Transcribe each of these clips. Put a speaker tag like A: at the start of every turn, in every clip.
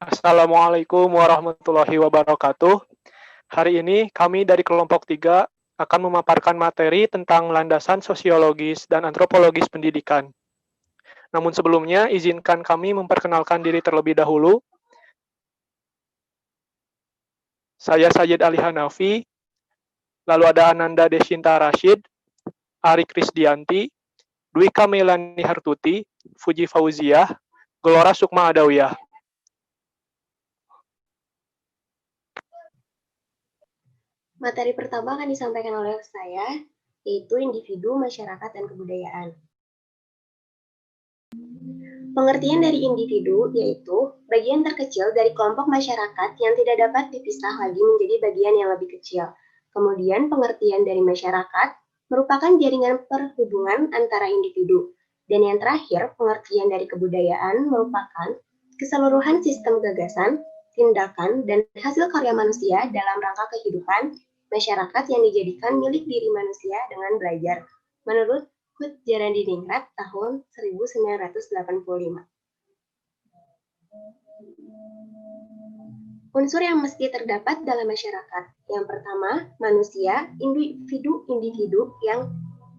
A: Assalamualaikum warahmatullahi wabarakatuh. Hari ini kami dari kelompok 3 akan memaparkan materi tentang landasan sosiologis dan antropologis pendidikan. Namun sebelumnya, izinkan kami memperkenalkan diri terlebih dahulu. Saya Sayyid Ali Hanafi, lalu ada Ananda Deshinta Rashid, Ari Krisdianti, Dwika Melani Hartuti, Fuji Fauziah, Gelora Sukma Adawiyah.
B: Materi pertama akan disampaikan oleh saya, yaitu individu, masyarakat, dan kebudayaan. Pengertian dari individu yaitu bagian terkecil dari kelompok masyarakat yang tidak dapat dipisah lagi menjadi bagian yang lebih kecil. Kemudian pengertian dari masyarakat merupakan jaringan perhubungan antara individu. Dan yang terakhir, pengertian dari kebudayaan merupakan keseluruhan sistem gagasan, tindakan, dan hasil karya manusia dalam rangka kehidupan masyarakat yang dijadikan milik diri manusia dengan belajar. Menurut Kutjarandiningrat tahun 1985. Unsur yang mesti terdapat dalam masyarakat. Yang pertama, manusia, individu-individu yang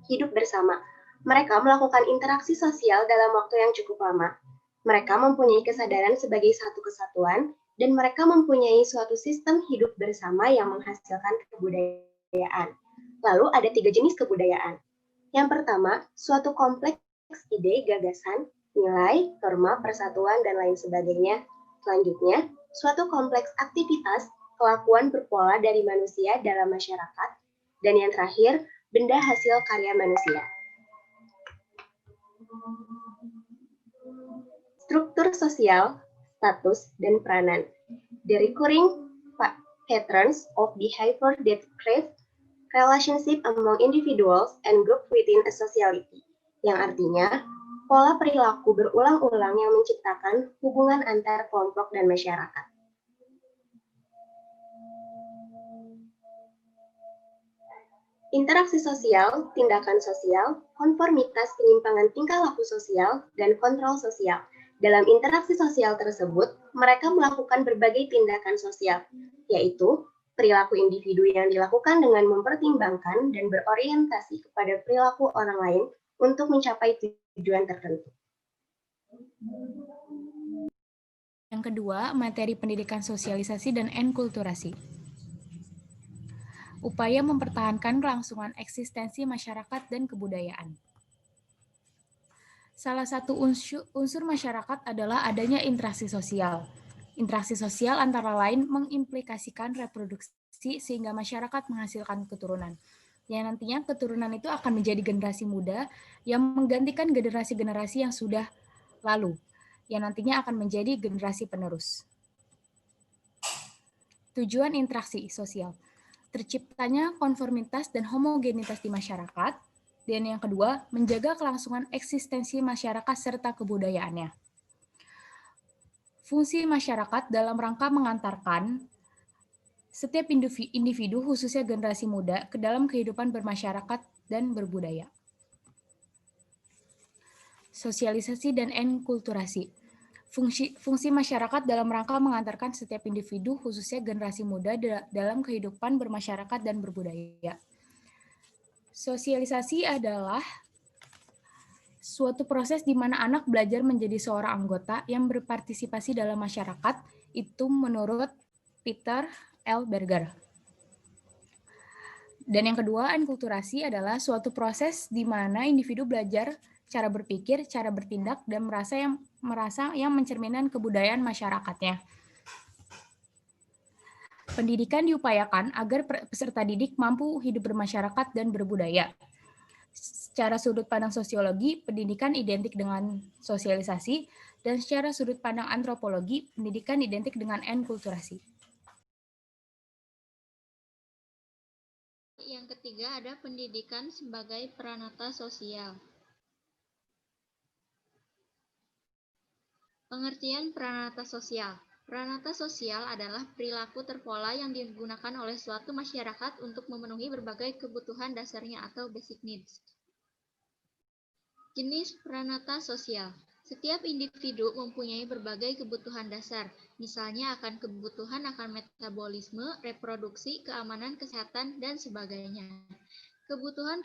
B: hidup bersama. Mereka melakukan interaksi sosial dalam waktu yang cukup lama. Mereka mempunyai kesadaran sebagai satu kesatuan, dan mereka mempunyai suatu sistem hidup bersama yang menghasilkan kebudayaan. Lalu ada 3 jenis kebudayaan. Yang pertama, suatu kompleks ide, gagasan, nilai, norma, persatuan, dan lain sebagainya. Selanjutnya, suatu kompleks aktivitas, kelakuan berpola dari manusia dalam masyarakat. Dan yang terakhir, benda hasil karya manusia. Struktur sosial, status, dan peranan. The recurring patterns of behavior that create relationship among individuals and group within a society, yang artinya pola perilaku berulang-ulang yang menciptakan hubungan antar kelompok dan masyarakat. Interaksi sosial, tindakan sosial, konformitas penyimpangan tingkah laku sosial, dan kontrol sosial. Dalam interaksi sosial tersebut, mereka melakukan berbagai tindakan sosial, yaitu perilaku individu yang dilakukan dengan mempertimbangkan dan berorientasi kepada perilaku orang lain untuk mencapai tujuan tertentu.
C: Yang kedua, materi pendidikan sosialisasi dan enkulturasi. Upaya mempertahankan kelangsungan eksistensi masyarakat dan kebudayaan. Salah satu unsur masyarakat adalah adanya interaksi sosial. Interaksi sosial antara lain mengimplikasikan reproduksi sehingga masyarakat menghasilkan keturunan. Yang nantinya keturunan itu akan menjadi generasi muda yang menggantikan generasi-generasi yang sudah lalu, yang nantinya akan menjadi generasi penerus. Tujuan interaksi sosial. Terciptanya konformitas dan homogenitas di masyarakat. Dan yang kedua, menjaga kelangsungan eksistensi masyarakat serta kebudayaannya. Fungsi masyarakat dalam rangka mengantarkan setiap individu, khususnya generasi muda, ke dalam kehidupan bermasyarakat dan berbudaya. Sosialisasi dan enkulturasi. Fungsi masyarakat dalam rangka mengantarkan setiap individu, khususnya generasi muda, dalam kehidupan bermasyarakat dan berbudaya. Sosialisasi adalah suatu proses di mana anak belajar menjadi seorang anggota yang berpartisipasi dalam masyarakat, itu menurut Peter L. Berger. Dan yang kedua, enkulturasi adalah suatu proses di mana individu belajar cara berpikir, cara bertindak, dan merasa yang mencerminkan kebudayaan masyarakatnya. Pendidikan diupayakan agar peserta didik mampu hidup bermasyarakat dan berbudaya. Secara sudut pandang sosiologi, pendidikan identik dengan sosialisasi, dan secara sudut pandang antropologi, pendidikan identik dengan enkulturasi.
D: Yang ketiga ada pendidikan sebagai pranata sosial. Pengertian pranata sosial. Pranata sosial adalah perilaku terpola yang digunakan oleh suatu masyarakat untuk memenuhi berbagai kebutuhan dasarnya atau basic needs. Jenis pranata sosial. Setiap individu mempunyai berbagai kebutuhan dasar, misalnya akan kebutuhan akan metabolisme, reproduksi, keamanan, kesehatan, dan sebagainya. Kebutuhan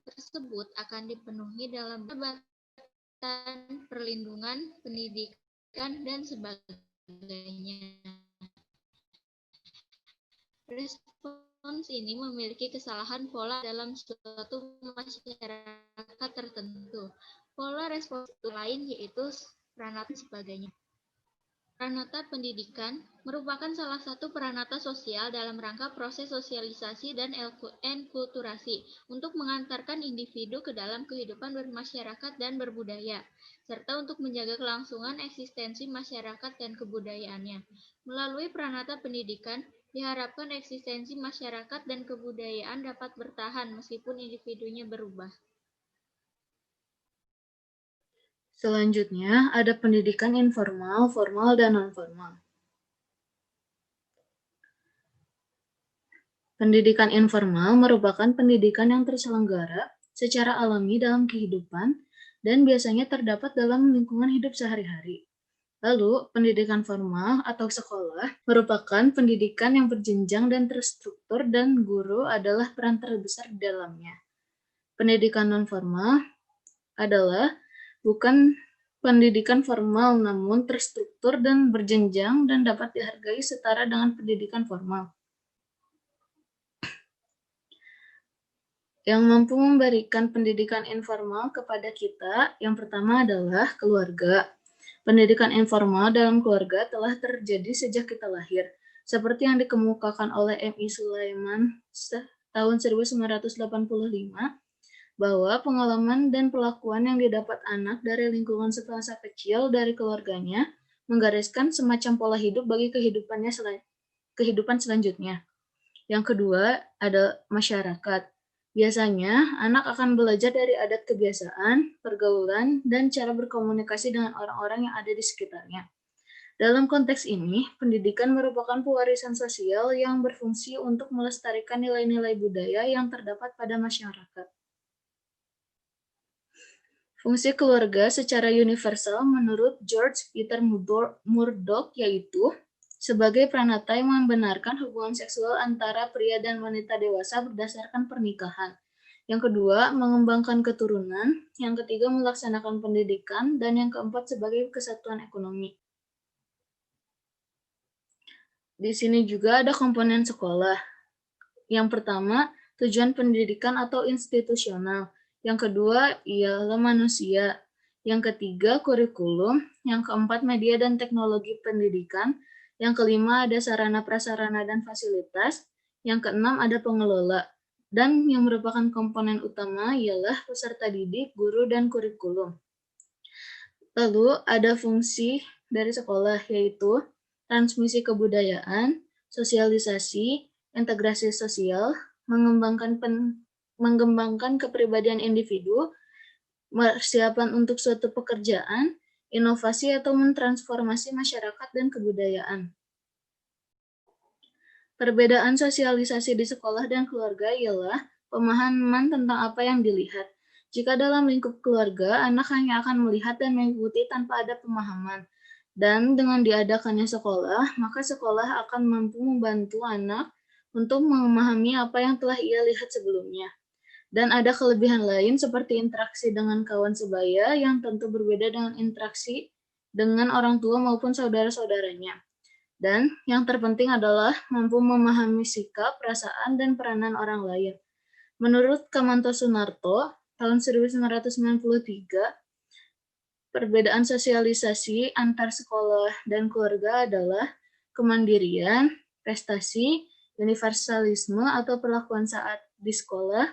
D: tersebut akan dipenuhi dalam jabatan, perlindungan, pendidikan, dan sebagainya. Respons ini memiliki kesalahan pola dalam suatu masyarakat tertentu. Pola respons lain yaitu pranata dan sebagainya. Pranata pendidikan merupakan salah satu pranata sosial dalam rangka proses sosialisasi dan enkulturasi untuk mengantarkan individu ke dalam kehidupan bermasyarakat dan berbudaya, serta untuk menjaga kelangsungan eksistensi masyarakat dan kebudayaannya. Melalui pranata pendidikan, diharapkan eksistensi masyarakat dan kebudayaan dapat bertahan meskipun individunya berubah.
E: Selanjutnya, ada pendidikan informal, formal, dan non-formal. Pendidikan informal merupakan pendidikan yang terselenggara secara alami dalam kehidupan dan biasanya terdapat dalam lingkungan hidup sehari-hari. Lalu, pendidikan formal atau sekolah merupakan pendidikan yang berjenjang dan terstruktur dan guru adalah peran terbesar di dalamnya. Pendidikan non-formal adalah bukan pendidikan formal namun terstruktur dan berjenjang dan dapat dihargai setara dengan pendidikan formal. Yang mampu memberikan pendidikan informal kepada kita, yang pertama adalah keluarga. Pendidikan informal dalam keluarga telah terjadi sejak kita lahir, seperti yang dikemukakan oleh M.I. Sulaiman tahun 1985, bahwa pengalaman dan perlakuan yang didapat anak dari lingkungan semasa kecil dari keluarganya menggariskan semacam pola hidup bagi kehidupan selanjutnya. Yang kedua ada masyarakat. Biasanya, anak akan belajar dari adat kebiasaan, pergaulan, dan cara berkomunikasi dengan orang-orang yang ada di sekitarnya. Dalam konteks ini, pendidikan merupakan pewarisan sosial yang berfungsi untuk melestarikan nilai-nilai budaya yang terdapat pada masyarakat. Fungsi keluarga secara universal menurut George Peter Murdoch yaitu sebagai pranata yang membenarkan hubungan seksual antara pria dan wanita dewasa berdasarkan pernikahan. Yang kedua, mengembangkan keturunan. Yang ketiga, melaksanakan pendidikan. Dan yang keempat, sebagai kesatuan ekonomi. Di sini juga ada komponen sekolah. Yang pertama, tujuan pendidikan atau institusional. Yang kedua, ialah manusia. Yang ketiga, kurikulum. Yang keempat, media dan teknologi pendidikan. Yang kelima, ada sarana prasarana dan fasilitas. Yang keenam, ada pengelola. Dan yang merupakan komponen utama ialah peserta didik, guru, dan kurikulum. Lalu, ada fungsi dari sekolah, yaitu transmisi kebudayaan, sosialisasi, integrasi sosial, mengembangkan kepribadian individu, persiapan untuk suatu pekerjaan, inovasi atau mentransformasi masyarakat dan kebudayaan. Perbedaan sosialisasi di sekolah dan keluarga ialah pemahaman tentang apa yang dilihat. Jika dalam lingkup keluarga, anak hanya akan melihat dan mengikuti tanpa ada pemahaman. Dan dengan diadakannya sekolah, maka sekolah akan mampu membantu anak untuk memahami apa yang telah ia lihat sebelumnya. Dan ada kelebihan lain seperti interaksi dengan kawan sebaya yang tentu berbeda dengan interaksi dengan orang tua maupun saudara-saudaranya. Dan yang terpenting adalah mampu memahami sikap, perasaan, dan peranan orang lain. Menurut Kamanto Sunarto, tahun 1993, perbedaan sosialisasi antar sekolah dan keluarga adalah kemandirian, prestasi, universalisme atau perlakuan saat di sekolah.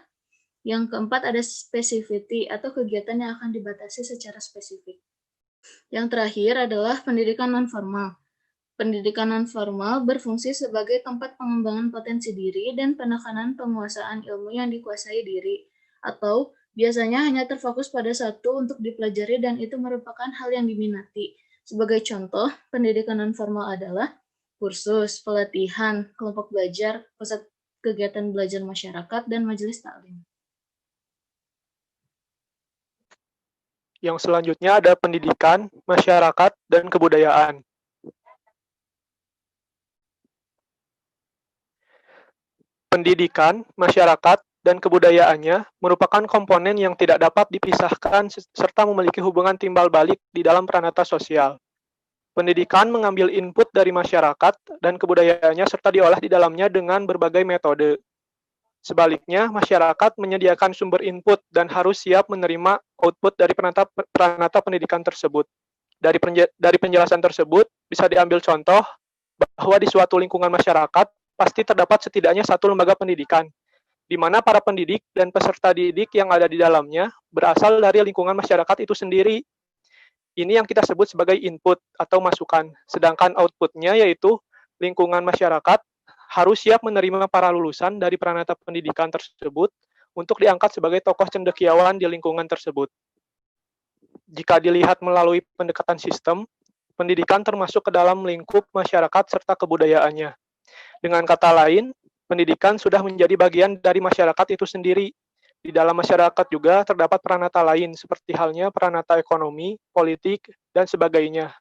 E: Yang keempat ada specificity atau kegiatan yang akan dibatasi secara spesifik. Yang terakhir adalah pendidikan nonformal. Pendidikan nonformal berfungsi sebagai tempat pengembangan potensi diri dan penekanan penguasaan ilmu yang dikuasai diri, atau biasanya hanya terfokus pada satu untuk dipelajari dan itu merupakan hal yang diminati. Sebagai contoh, pendidikan nonformal adalah kursus, pelatihan, kelompok belajar, pusat kegiatan belajar masyarakat, dan majelis taklim.
A: Yang selanjutnya ada pendidikan, masyarakat, dan kebudayaan. Pendidikan, masyarakat, dan kebudayaannya merupakan komponen yang tidak dapat dipisahkan serta memiliki hubungan timbal balik di dalam pranata sosial. Pendidikan mengambil input dari masyarakat dan kebudayaannya serta diolah di dalamnya dengan berbagai metode. Sebaliknya, masyarakat menyediakan sumber input dan harus siap menerima output dari pranata pendidikan tersebut. Dari penjelasan tersebut, bisa diambil contoh bahwa di suatu lingkungan masyarakat pasti terdapat setidaknya satu lembaga pendidikan, di mana para pendidik dan peserta didik yang ada di dalamnya berasal dari lingkungan masyarakat itu sendiri. Ini yang kita sebut sebagai input atau masukan, sedangkan outputnya yaitu lingkungan masyarakat harus siap menerima para lulusan dari pranata pendidikan tersebut untuk diangkat sebagai tokoh cendekiawan di lingkungan tersebut. Jika dilihat melalui pendekatan sistem, pendidikan termasuk ke dalam lingkup masyarakat serta kebudayaannya. Dengan kata lain, pendidikan sudah menjadi bagian dari masyarakat itu sendiri. Di dalam masyarakat juga terdapat pranata lain, seperti halnya pranata ekonomi, politik, dan sebagainya.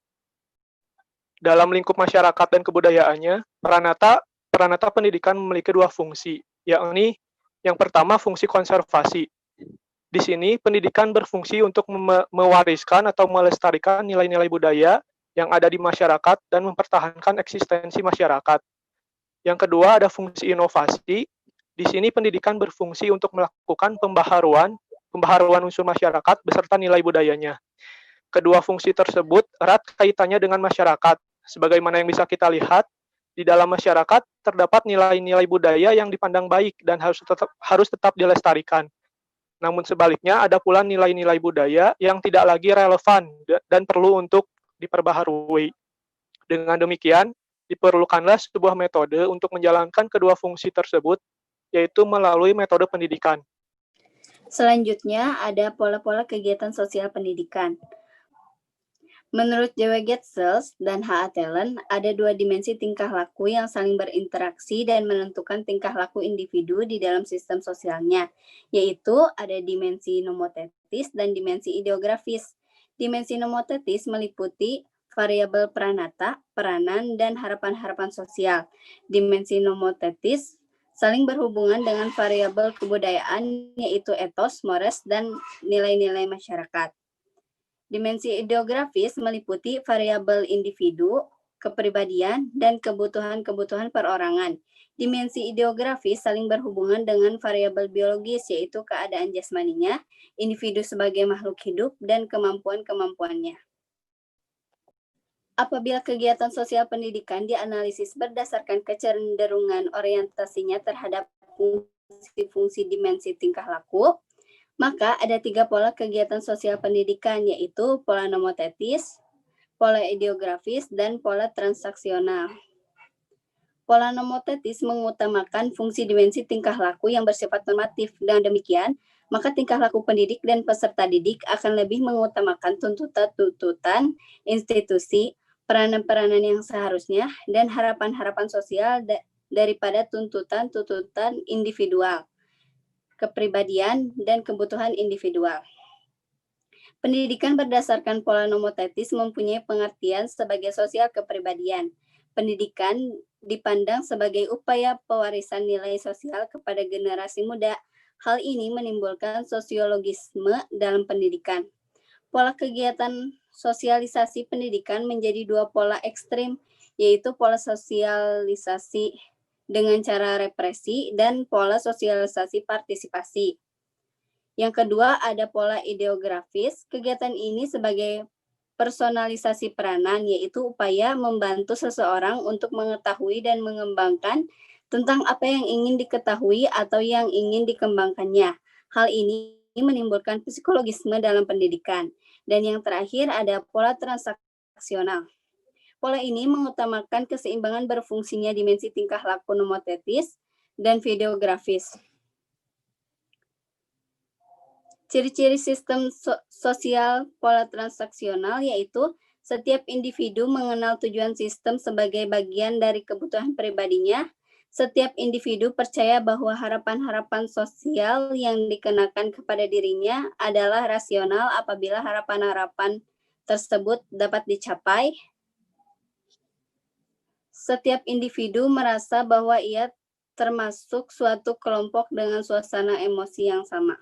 A: Dalam lingkup masyarakat dan kebudayaannya, pranata pendidikan memiliki dua fungsi, yakni yang pertama fungsi konservasi. Di sini, pendidikan berfungsi untuk mewariskan atau melestarikan nilai-nilai budaya yang ada di masyarakat dan mempertahankan eksistensi masyarakat. Yang kedua ada fungsi inovasi. Di sini pendidikan berfungsi untuk melakukan pembaharuan unsur masyarakat beserta nilai budayanya. Kedua fungsi tersebut erat kaitannya dengan masyarakat. Sebagaimana yang bisa kita lihat, di dalam masyarakat terdapat nilai-nilai budaya yang dipandang baik dan harus tetap dilestarikan. Namun sebaliknya ada pula nilai-nilai budaya yang tidak lagi relevan dan perlu untuk diperbaharui. Dengan demikian, diperlukanlah sebuah metode untuk menjalankan kedua fungsi tersebut, yaitu melalui metode pendidikan.
F: Selanjutnya ada pola-pola kegiatan sosial pendidikan. Menurut J.W. Getzels dan H.A. Tellen, ada dua dimensi tingkah laku yang saling berinteraksi dan menentukan tingkah laku individu di dalam sistem sosialnya, yaitu ada dimensi nomotetis dan dimensi ideografis. Dimensi nomotetis meliputi variabel pranata, peranan, dan harapan-harapan sosial. Dimensi nomotetis saling berhubungan dengan variabel kebudayaan, yaitu etos, mores, dan nilai-nilai masyarakat. Dimensi ideografis meliputi variabel individu, kepribadian, dan kebutuhan-kebutuhan perorangan. Dimensi ideografis saling berhubungan dengan variabel biologis, yaitu keadaan jasmaninya, individu sebagai makhluk hidup, dan kemampuan-kemampuannya. Apabila kegiatan sosial pendidikan dianalisis berdasarkan kecenderungan orientasinya terhadap fungsi-fungsi dimensi tingkah laku, maka ada 3 pola kegiatan sosial pendidikan, yaitu pola nomotetis, pola ideografis, dan pola transaksional. Pola nomotetis mengutamakan fungsi dimensi tingkah laku yang bersifat normatif. Dengan demikian, maka tingkah laku pendidik dan peserta didik akan lebih mengutamakan tuntutan-tuntutan institusi, peranan-peranan yang seharusnya, dan harapan-harapan sosial daripada tuntutan-tuntutan individual, kepribadian, dan kebutuhan individual. Pendidikan berdasarkan pola nomotetis mempunyai pengertian sebagai sosial kepribadian. Pendidikan dipandang sebagai upaya pewarisan nilai sosial kepada generasi muda. Hal ini menimbulkan sosiologisme dalam pendidikan. Pola kegiatan sosialisasi pendidikan menjadi 2 pola ekstrim, yaitu pola sosialisasi dengan cara represi dan pola sosialisasi partisipasi. Yang kedua ada pola ideografis. Kegiatan ini sebagai personalisasi peranan, yaitu upaya membantu seseorang untuk mengetahui dan mengembangkan tentang apa yang ingin diketahui atau yang ingin dikembangkannya. Hal ini menimbulkan psikologisme dalam pendidikan. Dan yang terakhir ada pola transaksional. Pola ini mengutamakan keseimbangan berfungsinya dimensi tingkah laku nomotetis dan videografis. Ciri-ciri sistem sosial pola transaksional yaitu setiap individu mengenal tujuan sistem sebagai bagian dari kebutuhan pribadinya. Setiap individu percaya bahwa harapan-harapan sosial yang dikenakan kepada dirinya adalah rasional apabila harapan-harapan tersebut dapat dicapai. Setiap individu merasa bahwa ia termasuk suatu kelompok dengan suasana emosi yang sama.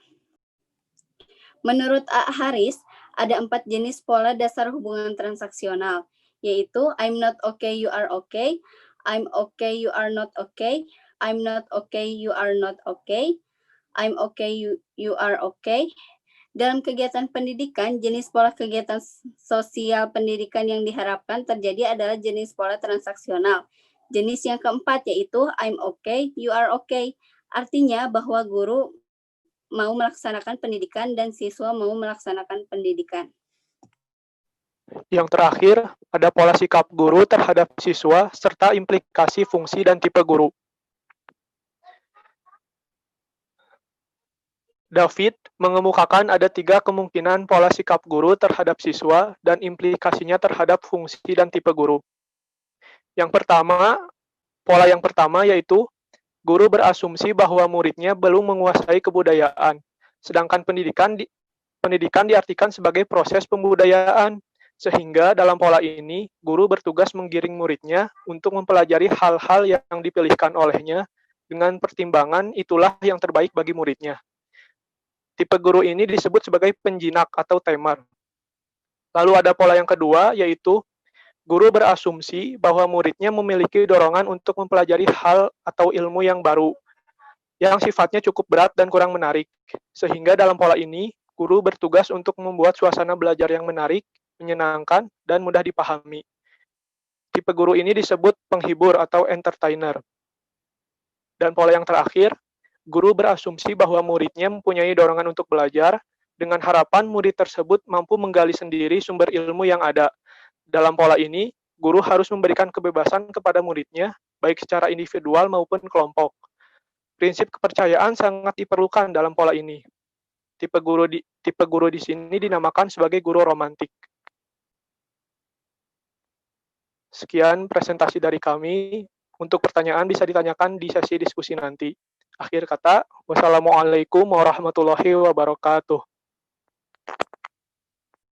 F: Menurut A. Harris, ada 4 jenis pola dasar hubungan transaksional, yaitu I'm not okay, you are okay, I'm okay, you are not okay, I'm not okay, you are not okay, I'm okay, you are okay. Dalam kegiatan pendidikan, jenis pola kegiatan sosial pendidikan yang diharapkan terjadi adalah jenis pola transaksional. Jenis yang keempat yaitu I'm okay, you are okay. Artinya bahwa guru mau melaksanakan pendidikan dan siswa mau melaksanakan pendidikan.
A: Yang terakhir, ada pola sikap guru terhadap siswa serta implikasi fungsi dan tipe guru. David mengemukakan ada 3 kemungkinan pola sikap guru terhadap siswa dan implikasinya terhadap fungsi dan tipe guru. Pola yang pertama yaitu guru berasumsi bahwa muridnya belum menguasai kebudayaan, sedangkan pendidikan diartikan sebagai proses pembudayaan, sehingga dalam pola ini guru bertugas menggiring muridnya untuk mempelajari hal-hal yang dipilihkan olehnya dengan pertimbangan itulah yang terbaik bagi muridnya. Tipe guru ini disebut sebagai penjinak atau temer. Lalu ada pola yang kedua, yaitu guru berasumsi bahwa muridnya memiliki dorongan untuk mempelajari hal atau ilmu yang baru, yang sifatnya cukup berat dan kurang menarik. Sehingga dalam pola ini, guru bertugas untuk membuat suasana belajar yang menarik, menyenangkan, dan mudah dipahami. Tipe guru ini disebut penghibur atau entertainer. Dan pola yang terakhir, guru berasumsi bahwa muridnya mempunyai dorongan untuk belajar, dengan harapan murid tersebut mampu menggali sendiri sumber ilmu yang ada. Dalam pola ini, guru harus memberikan kebebasan kepada muridnya, baik secara individual maupun kelompok. Prinsip kepercayaan sangat diperlukan dalam pola ini. Tipe guru di sini dinamakan sebagai guru romantik. Sekian presentasi dari kami. Untuk pertanyaan bisa ditanyakan di sesi diskusi nanti. Akhir kata, wassalamualaikum warahmatullahi wabarakatuh.